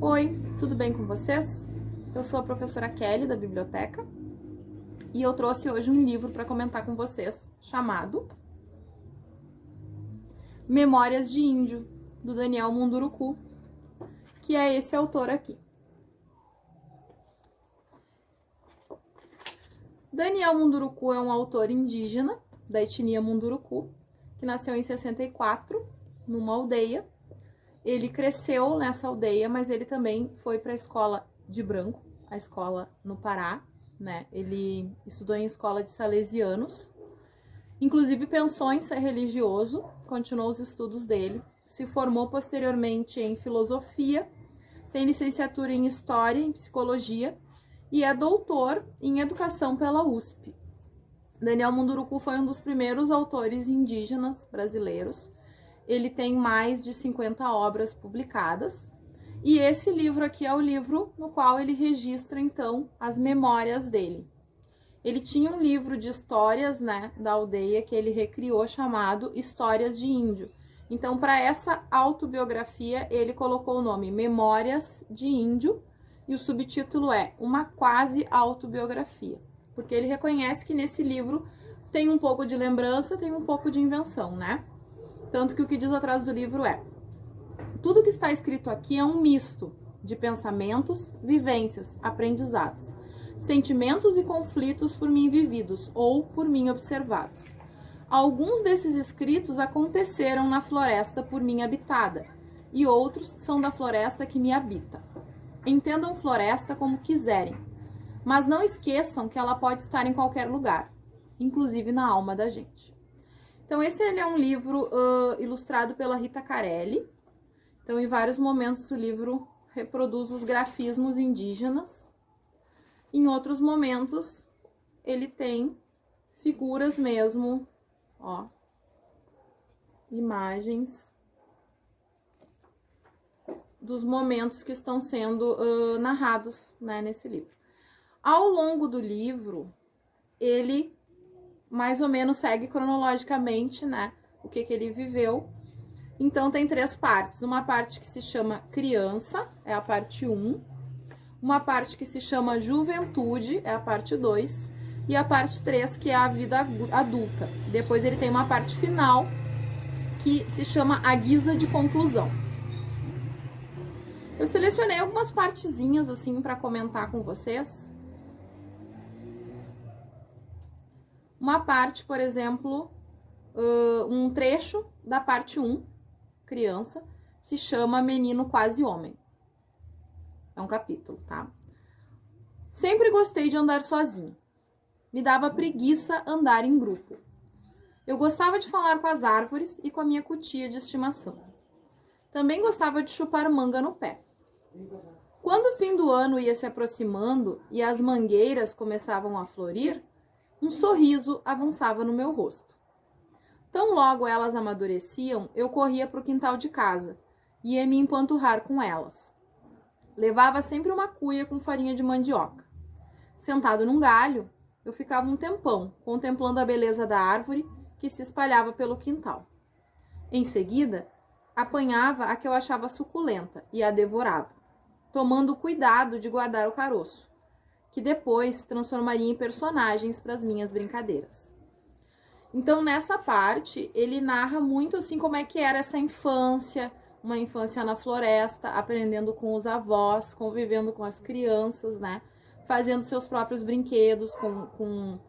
Oi, tudo bem com vocês? Eu sou a professora Kelly da biblioteca e eu trouxe hoje um livro para comentar com vocês chamado Memórias de Índio, do Daniel Munduruku, que é esse autor aqui. Daniel Munduruku é um autor indígena da etnia Munduruku, que nasceu em 64, numa aldeia. Ele cresceu nessa aldeia, mas ele também foi para a escola de branco, a escola no Pará, né? Ele estudou em escola de salesianos, inclusive pensou em ser religioso, continuou os estudos dele, se formou posteriormente em filosofia, tem licenciatura em história e em psicologia e é doutor em educação pela USP. Daniel Munduruku foi um dos primeiros autores indígenas brasileiros. Ele tem mais de 50 obras publicadas. E esse livro aqui é o livro no qual ele registra, então, as memórias dele. Ele tinha um livro de histórias, né, da aldeia que ele recriou chamado Histórias de Índio. Então, para essa autobiografia, ele colocou o nome Memórias de Índio e o subtítulo é Uma Quase Autobiografia. Porque ele reconhece que nesse livro tem um pouco de lembrança, tem um pouco de invenção, né? Tanto que o que diz atrás do livro é: tudo que está escrito aqui é um misto de pensamentos, vivências, aprendizados, sentimentos e conflitos por mim vividos ou por mim observados. Alguns desses escritos aconteceram na floresta por mim habitada, e outros são da floresta que me habita. Entendam floresta como quiserem, mas não esqueçam que ela pode estar em qualquer lugar, inclusive na alma da gente. Então, esse é um livro ilustrado pela Rita Carelli. Então, em vários momentos, o livro reproduz os grafismos indígenas. Em outros momentos, ele tem figuras mesmo, ó, imagens dos momentos que estão sendo narrados, né, nesse livro. Ao longo do livro, ele mais ou menos segue cronologicamente, né, o que ele viveu. Então, tem 3 partes. Uma parte que se chama Criança, é a parte 1. Uma parte que se chama Juventude, é a parte 2. E a parte 3, que é a vida adulta. Depois ele tem uma parte final, que se chama A Guisa de Conclusão. Eu selecionei algumas partezinhas, assim, para comentar com vocês. Uma parte, por exemplo, um trecho da parte 1, criança, se chama Menino Quase Homem. É um capítulo, tá? Sempre gostei de andar sozinho. Me dava preguiça andar em grupo. Eu gostava de falar com as árvores e com a minha cutia de estimação. Também gostava de chupar manga no pé. Quando o fim do ano ia se aproximando e as mangueiras começavam a florir, um sorriso avançava no meu rosto. Tão logo elas amadureciam, eu corria para o quintal de casa e ia me empanturrar com elas. Levava sempre uma cuia com farinha de mandioca. Sentado num galho, eu ficava um tempão contemplando a beleza da árvore que se espalhava pelo quintal. Em seguida, apanhava a que eu achava suculenta e a devorava, tomando cuidado de guardar o caroço, que depois transformaria em personagens para as minhas brincadeiras. Então, nessa parte, ele narra muito assim como é que era essa infância, uma infância na floresta, aprendendo com os avós, convivendo com as crianças, né? Fazendo seus próprios brinquedos com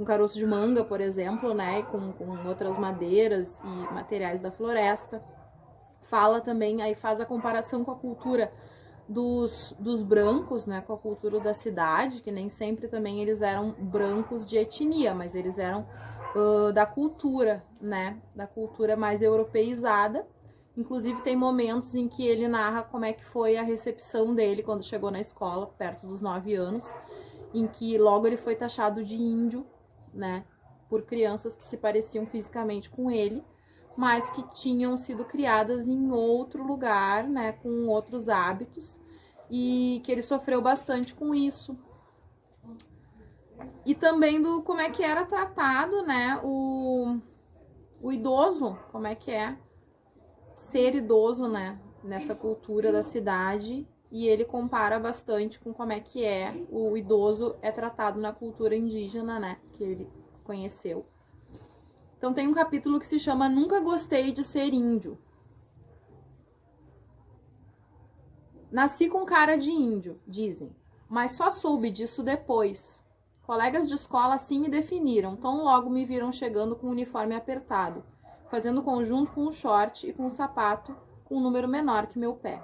caroço de manga, por exemplo, né? Com outras madeiras e materiais da floresta. Fala também, aí faz a comparação com a cultura dos brancos, né, com a cultura da cidade, que nem sempre também eles eram brancos de etnia, mas eles eram da cultura, né, da cultura mais europeizada. Inclusive tem momentos em que ele narra como é que foi a recepção dele quando chegou na escola, perto dos 9 anos, em que logo ele foi taxado de índio, né, por crianças que se pareciam fisicamente com ele, mas que tinham sido criadas em outro lugar, né, com outros hábitos, e que ele sofreu bastante com isso. E também do como é que era tratado, né, o idoso, como é que é ser idoso, né, nessa cultura da cidade, e ele compara bastante com como é que o idoso é tratado na cultura indígena, né, que ele conheceu. Então tem um capítulo que se chama Nunca Gostei de Ser Índio. Nasci com cara de índio, dizem, mas só soube disso depois. Colegas de escola assim me definiram, tão logo me viram chegando com o uniforme apertado, fazendo conjunto com o short e com o sapato com um número menor que meu pé.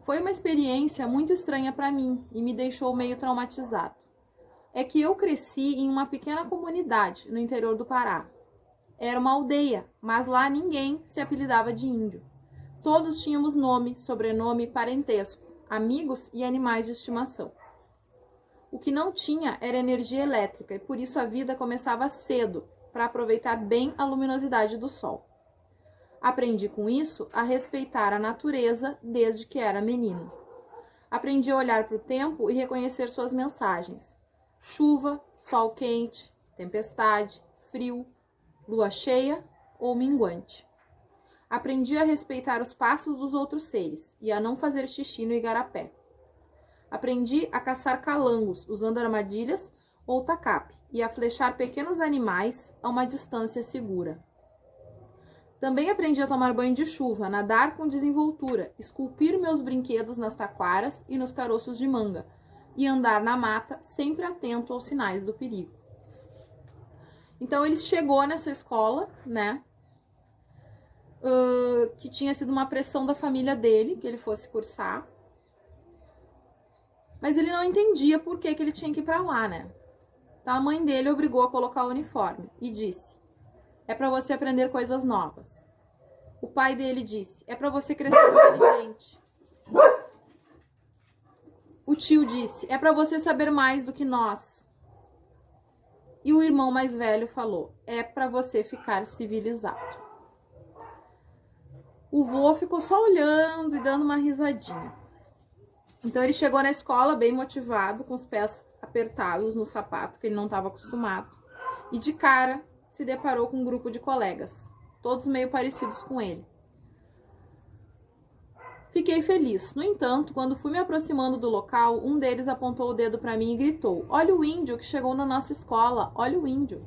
Foi uma experiência muito estranha para mim e me deixou meio traumatizado. É que eu cresci em uma pequena comunidade no interior do Pará. Era uma aldeia, mas lá ninguém se apelidava de índio. Todos tínhamos nome, sobrenome, parentesco, amigos e animais de estimação. O que não tinha era energia elétrica e por isso a vida começava cedo, para aproveitar bem a luminosidade do sol. Aprendi com isso a respeitar a natureza desde que era menino. Aprendi a olhar para o tempo e reconhecer suas mensagens. Chuva, sol quente, tempestade, frio, lua cheia ou minguante. Aprendi a respeitar os passos dos outros seres e a não fazer xixi no igarapé. Aprendi a caçar calangos usando armadilhas ou tacape e a flechar pequenos animais a uma distância segura. Também aprendi a tomar banho de chuva, nadar com desenvoltura, esculpir meus brinquedos nas taquaras e nos caroços de manga e andar na mata sempre atento aos sinais do perigo. Então ele chegou nessa escola, né, que tinha sido uma pressão da família dele, que ele fosse cursar. Mas ele não entendia por que ele tinha que ir pra lá, né? Então a mãe dele obrigou a colocar o uniforme e disse: é pra você aprender coisas novas. O pai dele disse: é pra você crescer inteligente. O tio disse: é pra você saber mais do que nós. E o irmão mais velho falou: é pra você ficar civilizado. O vô ficou só olhando e dando uma risadinha. Então ele chegou na escola bem motivado, com os pés apertados no sapato, que ele não estava acostumado. E de cara se deparou com um grupo de colegas, todos meio parecidos com ele. Fiquei feliz. No entanto, quando fui me aproximando do local, um deles apontou o dedo para mim e gritou: olha o índio que chegou na nossa escola, olha o índio.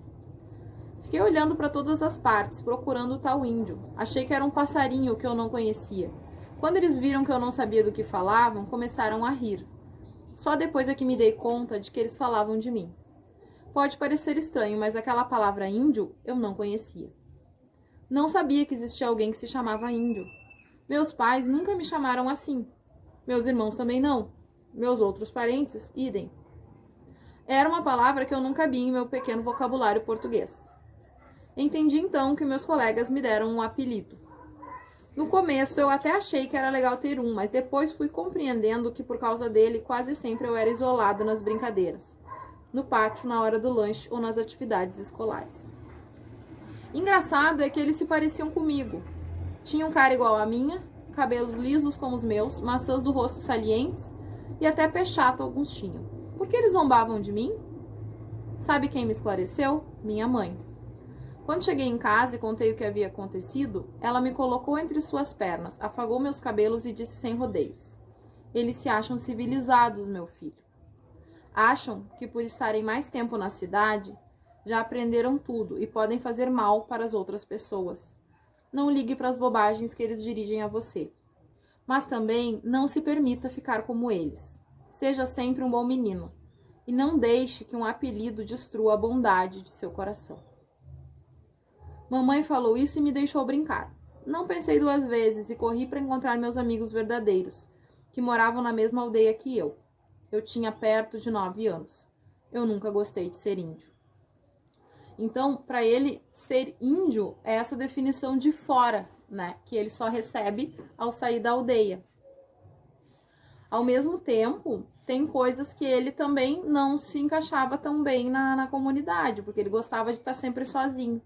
Fiquei olhando para todas as partes, procurando o tal índio. Achei que era um passarinho que eu não conhecia. Quando eles viram que eu não sabia do que falavam, começaram a rir. Só depois é que me dei conta de que eles falavam de mim. Pode parecer estranho, mas aquela palavra índio eu não conhecia. Não sabia que existia alguém que se chamava índio. Meus pais nunca me chamaram assim. Meus irmãos também não. Meus outros parentes, idem. Era uma palavra que eu nunca vi em meu pequeno vocabulário português. Entendi então que meus colegas me deram um apelido. No começo eu até achei que era legal ter um, mas depois fui compreendendo que por causa dele quase sempre eu era isolado nas brincadeiras, no pátio, na hora do lanche ou nas atividades escolares. Engraçado é que eles se pareciam comigo. Tinham cara igual a minha, cabelos lisos como os meus, maçãs do rosto salientes e até pé chato alguns tinham. Por que eles zombavam de mim? Sabe quem me esclareceu? Minha mãe. Quando cheguei em casa e contei o que havia acontecido, ela me colocou entre suas pernas, afagou meus cabelos e disse sem rodeios: eles se acham civilizados, meu filho. Acham que por estarem mais tempo na cidade, já aprenderam tudo e podem fazer mal para as outras pessoas. Não ligue para as bobagens que eles dirigem a você. Mas também não se permita ficar como eles. Seja sempre um bom menino e não deixe que um apelido destrua a bondade de seu coração. Mamãe falou isso e me deixou brincar. Não pensei duas vezes e corri para encontrar meus amigos verdadeiros, que moravam na mesma aldeia que eu. Eu tinha perto de 9 anos. Eu nunca gostei de ser índio. Então, para ele, ser índio é essa definição de fora, né? Que ele só recebe ao sair da aldeia. Ao mesmo tempo, tem coisas que ele também não se encaixava tão bem na comunidade, porque ele gostava de estar sempre sozinho.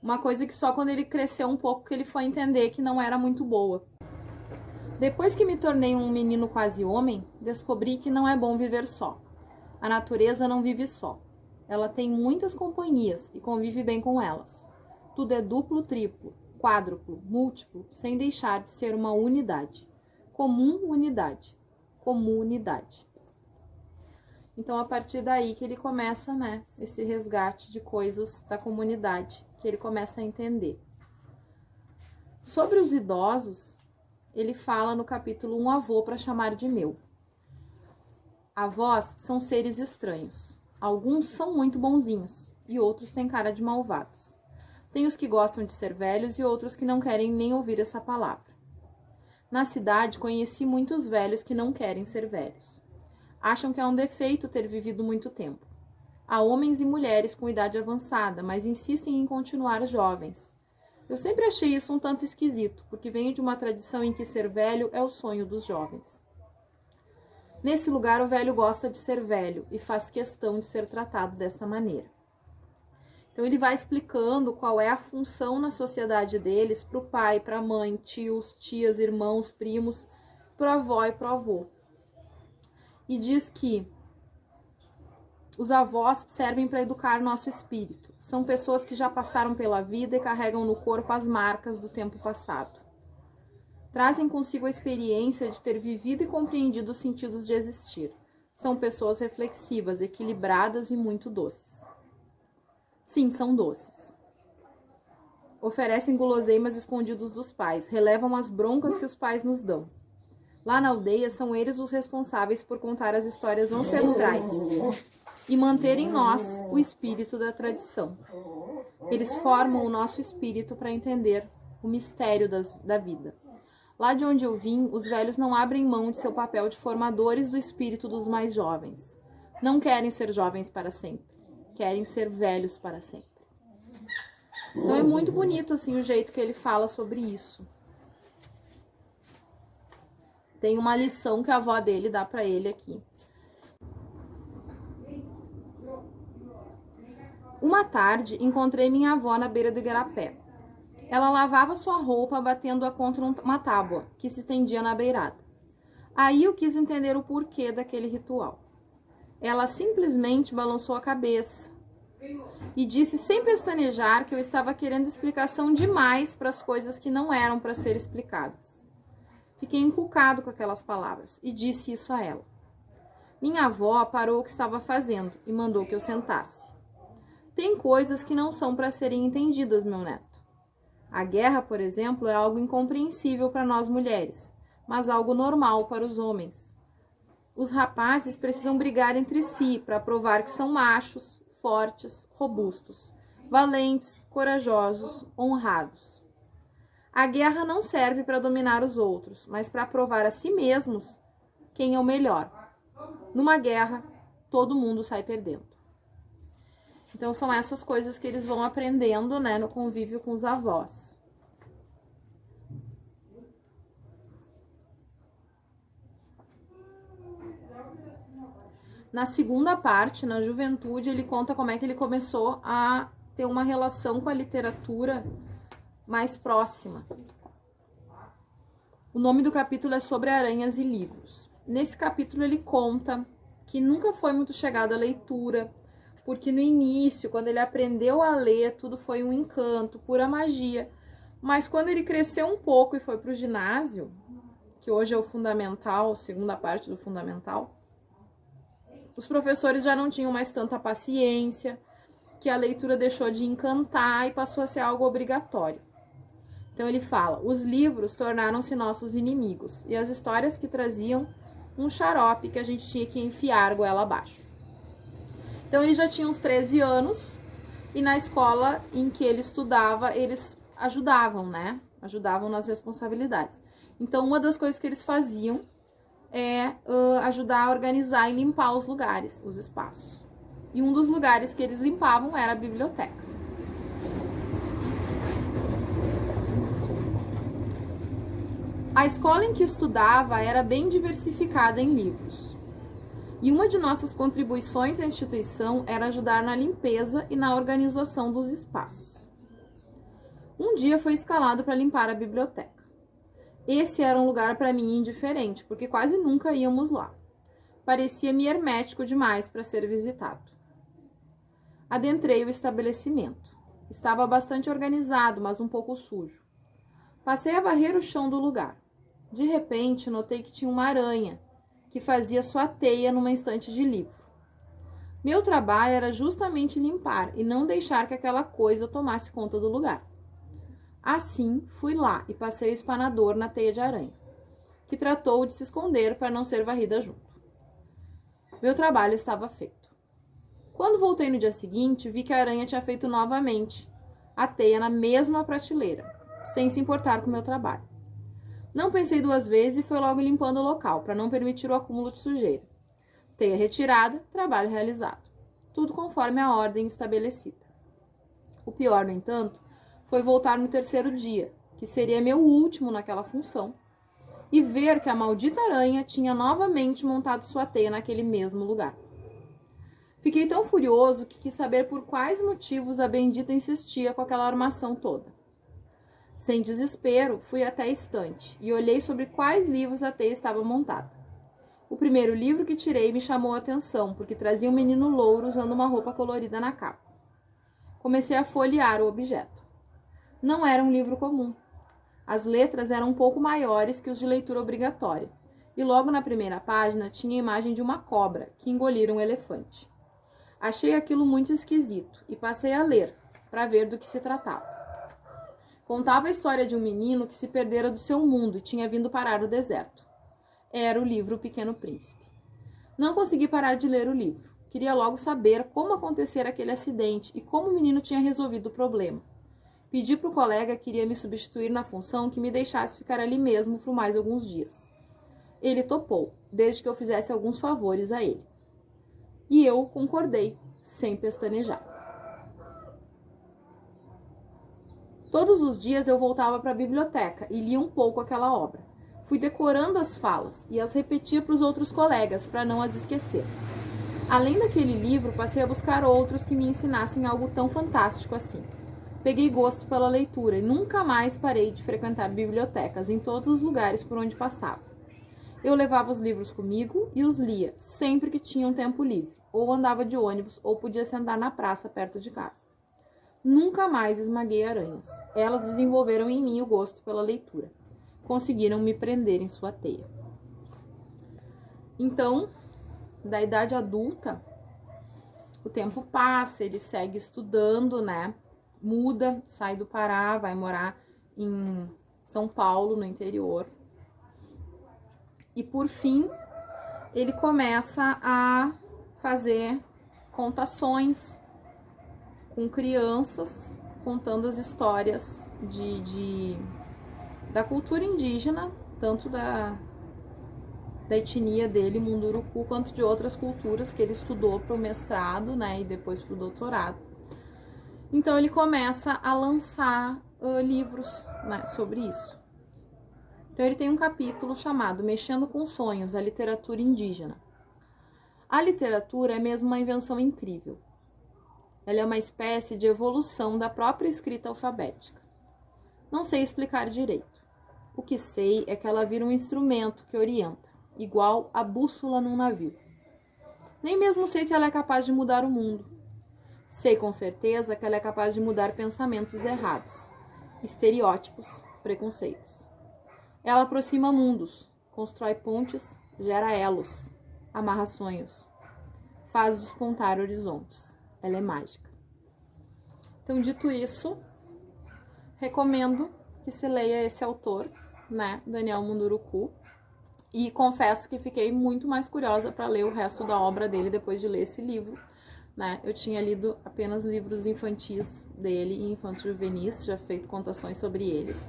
Uma coisa que só quando ele cresceu um pouco que ele foi entender que não era muito boa. Depois que me tornei um menino quase homem, descobri que não é bom viver só. A natureza não vive só. Ela tem muitas companhias e convive bem com elas. Tudo é duplo, triplo. quádruplo, múltiplo, sem deixar de ser uma unidade. Comum unidade. Comunidade. Então, a partir daí que ele começa, né, esse resgate de coisas da comunidade, que ele começa a entender. Sobre os idosos, ele fala no capítulo Um avô para chamar de meu. Avós são seres estranhos. Alguns são muito bonzinhos e outros têm cara de malvados. Tem os que gostam de ser velhos e outros que não querem nem ouvir essa palavra. Na cidade, conheci muitos velhos que não querem ser velhos. Acham que é um defeito ter vivido muito tempo. Há homens e mulheres com idade avançada, mas insistem em continuar jovens. Eu sempre achei isso um tanto esquisito, porque venho de uma tradição em que ser velho é o sonho dos jovens. Nesse lugar, o velho gosta de ser velho e faz questão de ser tratado dessa maneira. Então, ele vai explicando qual é a função na sociedade deles para o pai, para a mãe, tios, tias, irmãos, primos, para a avó e para o avô. E diz que os avós servem para educar nosso espírito. São pessoas que já passaram pela vida e carregam no corpo as marcas do tempo passado. Trazem consigo a experiência de ter vivido e compreendido os sentidos de existir. São pessoas reflexivas, equilibradas e muito doces. Sim, são doces. Oferecem guloseimas escondidos dos pais, relevam as broncas que os pais nos dão. Lá na aldeia, são eles os responsáveis por contar as histórias ancestrais e manter em nós o espírito da tradição. Eles formam o nosso espírito para entender o mistério da vida. Lá de onde eu vim, os velhos não abrem mão de seu papel de formadores do espírito dos mais jovens. Não querem ser jovens para sempre, querem ser velhos para sempre. Então é muito bonito assim o jeito que ele fala sobre isso. Tem uma lição que a avó dele dá para ele aqui. Uma tarde, encontrei minha avó na beira do igarapé. Ela lavava sua roupa batendo-a contra uma tábua que se estendia na beirada. Aí eu quis entender o porquê daquele ritual. Ela simplesmente balançou a cabeça e disse sem pestanejar que eu estava querendo explicação demais para as coisas que não eram para ser explicadas. Fiquei encucado com aquelas palavras e disse isso a ela. Minha avó parou o que estava fazendo e mandou que eu sentasse. Tem coisas que não são para serem entendidas, meu neto. A guerra, por exemplo, é algo incompreensível para nós mulheres, mas algo normal para os homens. Os rapazes precisam brigar entre si para provar que são machos, fortes, robustos, valentes, corajosos, honrados. A guerra não serve para dominar os outros, mas para provar a si mesmos quem é o melhor. Numa guerra, todo mundo sai perdendo. Então, são essas coisas que eles vão aprendendo, né, no convívio com os avós. Na segunda parte, na juventude, ele conta como é que ele começou a ter uma relação com a literatura mais próxima. O nome do capítulo é Sobre Aranhas e Livros. Nesse capítulo ele conta que nunca foi muito chegado à leitura, porque no início, quando ele aprendeu a ler, tudo foi um encanto, pura magia. Mas quando ele cresceu um pouco e foi para o ginásio, que hoje é o fundamental, segunda parte do fundamental, os professores já não tinham mais tanta paciência, que a leitura deixou de encantar e passou a ser algo obrigatório. Então ele fala, os livros tornaram-se nossos inimigos e as histórias que traziam um xarope que a gente tinha que enfiar goela abaixo. Então ele já tinha uns 13 anos e na escola em que ele estudava, eles ajudavam, né? Ajudavam nas responsabilidades. Então uma das coisas que eles faziam é ajudar a organizar e limpar os lugares, os espaços. E um dos lugares que eles limpavam era a biblioteca. A escola em que estudava era bem diversificada em livros. E uma de nossas contribuições à instituição era ajudar na limpeza e na organização dos espaços. Um dia foi escalado para limpar a biblioteca. Esse era um lugar para mim indiferente, porque quase nunca íamos lá. Parecia-me hermético demais para ser visitado. Adentrei o estabelecimento. Estava bastante organizado, mas um pouco sujo. Passei a varrer o chão do lugar. De repente, notei que tinha uma aranha que fazia sua teia numa estante de livro. Meu trabalho era justamente limpar e não deixar que aquela coisa tomasse conta do lugar. Assim, fui lá e passei o espanador na teia de aranha, que tratou de se esconder para não ser varrida junto. Meu trabalho estava feito. Quando voltei no dia seguinte, vi que a aranha tinha feito novamente a teia na mesma prateleira, sem se importar com o meu trabalho. Não pensei duas vezes e fui logo limpando o local, para não permitir o acúmulo de sujeira. Teia retirada, trabalho realizado. Tudo conforme a ordem estabelecida. O pior, no entanto, foi voltar no terceiro dia, que seria meu último naquela função, e ver que a maldita aranha tinha novamente montado sua teia naquele mesmo lugar. Fiquei tão furioso que quis saber por quais motivos a bendita insistia com aquela armação toda. Sem desespero, fui até a estante e olhei sobre quais livros a teia estava montada. O primeiro livro que tirei me chamou a atenção, porque trazia um menino louro usando uma roupa colorida na capa. Comecei a folhear o objeto. Não era um livro comum. As letras eram um pouco maiores que os de leitura obrigatória, e logo na primeira página tinha a imagem de uma cobra que engolira um elefante. Achei aquilo muito esquisito e passei a ler, para ver do que se tratava. Contava a história de um menino que se perdera do seu mundo e tinha vindo parar no deserto. Era o livro O Pequeno Príncipe. Não consegui parar de ler o livro. Queria logo saber como acontecera aquele acidente e como o menino tinha resolvido o problema. Pedi para o colega que iria me substituir na função que me deixasse ficar ali mesmo por mais alguns dias. Ele topou, desde que eu fizesse alguns favores a ele. E eu concordei, sem pestanejar. Todos os dias eu voltava para a biblioteca e lia um pouco aquela obra. Fui decorando as falas e as repetia para os outros colegas, para não as esquecer. Além daquele livro, passei a buscar outros que me ensinassem algo tão fantástico assim. Peguei gosto pela leitura e nunca mais parei de frequentar bibliotecas em todos os lugares por onde passava. Eu levava os livros comigo e os lia sempre que tinha um tempo livre, ou andava de ônibus, ou podia sentar na praça perto de casa. Nunca mais esmaguei aranhas. Elas desenvolveram em mim o gosto pela leitura. Conseguiram me prender em sua teia. Então, da idade adulta, o tempo passa, ele segue estudando, né? Muda, sai do Pará, vai morar em São Paulo, no interior. E por fim, ele começa a fazer contações com crianças, contando as histórias da cultura indígena, tanto da etnia dele, Munduruku, quanto de outras culturas que ele estudou para o mestrado, né, e depois para o doutorado. Então ele começa a lançar livros, né, sobre isso. Então ele tem um capítulo chamado Mexendo com Sonhos, a literatura indígena. A literatura é mesmo uma invenção incrível. Ela é uma espécie de evolução da própria escrita alfabética. Não sei explicar direito. O que sei é que ela vira um instrumento que orienta, igual a bússola num navio. Nem mesmo sei se ela é capaz de mudar o mundo. Sei com certeza que ela é capaz de mudar pensamentos errados, estereótipos, preconceitos. Ela aproxima mundos, constrói pontes, gera elos, amarra sonhos, faz despontar horizontes. Ela é mágica. Então, dito isso, recomendo que se leia esse autor, né, Daniel Munduruku, e confesso que fiquei muito mais curiosa para ler o resto da obra dele depois de ler esse livro, né? Eu tinha lido apenas livros infantis dele e infanto-juvenis, já feito contações sobre eles,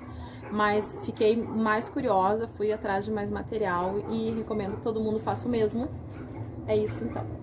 mas fiquei mais curiosa, fui atrás de mais material e recomendo que todo mundo faça o mesmo. É isso então.